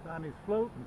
Donnie's floating.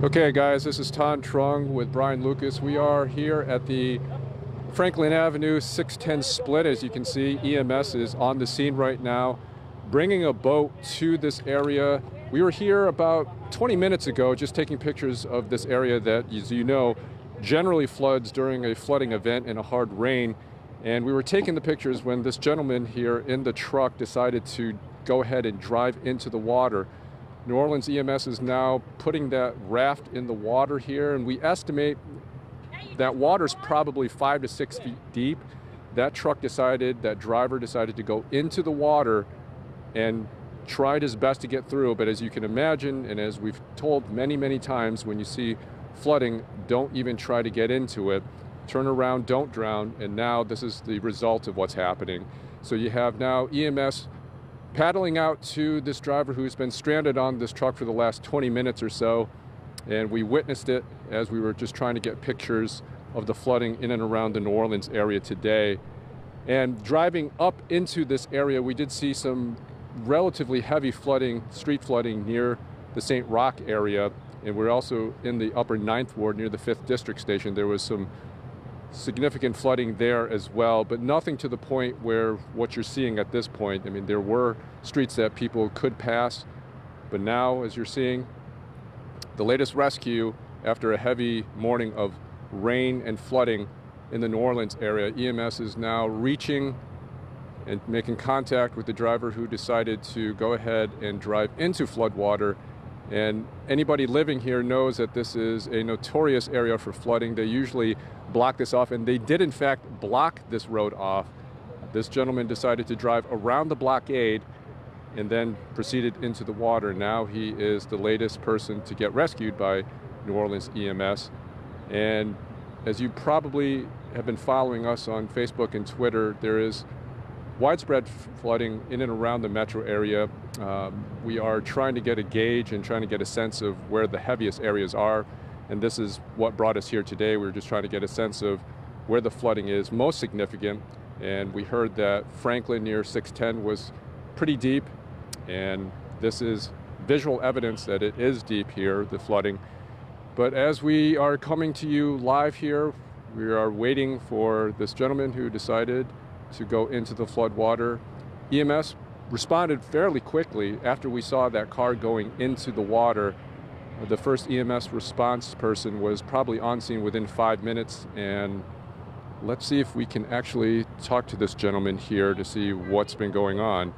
Okay guys, this is Ton Trung with Brian Lucas. We are here at the Franklin Avenue 610 split. As you can see, EMS is on the scene right now, bringing a boat to this area. We were here about 20 minutes ago just taking pictures of this area that, as you know, generally floods during a flooding event in a hard rain. And we were taking the pictures when this gentleman here in the truck decided to go ahead and drive into the water. New Orleans EMS is now putting that raft in the water here, and we estimate that water's probably 5 to 6 feet deep. That driver decided to go into the water and tried his best to get through. But as you can imagine, and as we've told many, many times, when you see flooding, don't even try to get into it. Turn around, don't drown, and now this is the result of what's happening. So you have now EMS paddling out to this driver who's been stranded on this truck for the last 20 minutes or so, and we witnessed it as we were just trying to get pictures of the flooding in and around the New Orleans area today. And driving up into this area, we did see some relatively heavy flooding, street flooding near the St. Roch area, and we're also in the upper 9th Ward near the 5th District Station. There was some significant flooding there as well, but nothing to the point where what you're seeing at this point. I mean, there were streets that people could pass, but now, as you're seeing, the latest rescue after a heavy morning of rain and flooding in the New Orleans area, EMS is now reaching and making contact with the driver who decided to go ahead and drive into floodwater. And anybody living here knows that this is a notorious area for flooding. They usually block this off, and they did in fact block this road off. This gentleman decided to drive around the blockade and then proceeded into the water. Now he is the latest person to get rescued by New Orleans EMS. And as you probably have been following us on Facebook and Twitter, there is widespread flooding in and around the metro area. We are trying to get a gauge and trying to get a sense of where the heaviest areas are, and this is what brought us here today. We were just trying to get a sense of where the flooding is most significant, and we heard that Franklin near 610 was pretty deep, and this is visual evidence that it is deep here, the flooding. But as we are coming to you live here, we are waiting for this gentleman who decided to go into the flood water. EMS responded fairly quickly after we saw that car going into the water. The first EMS response person was probably on scene within 5 minutes, and let's see if we can actually talk to this gentleman here to see what's been going on.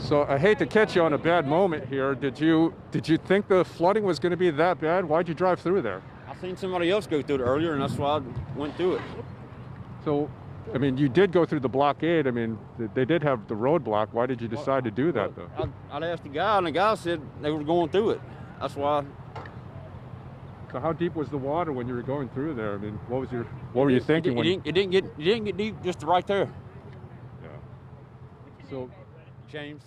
So I hate to catch you on a bad moment here. Did you think the flooding was going to be that bad? Why'd you drive through there? I seen somebody else go through it earlier, and that's why I went through it. So I mean, you did go through the blockade. I mean, they did have the roadblock. Why did you decide to do that, though? I asked the guy, and the guy said they were going through it. That's why. So how deep was the water when you were going through there? I mean, what were you thinking? It didn't get deep, just right there. Yeah. So, James.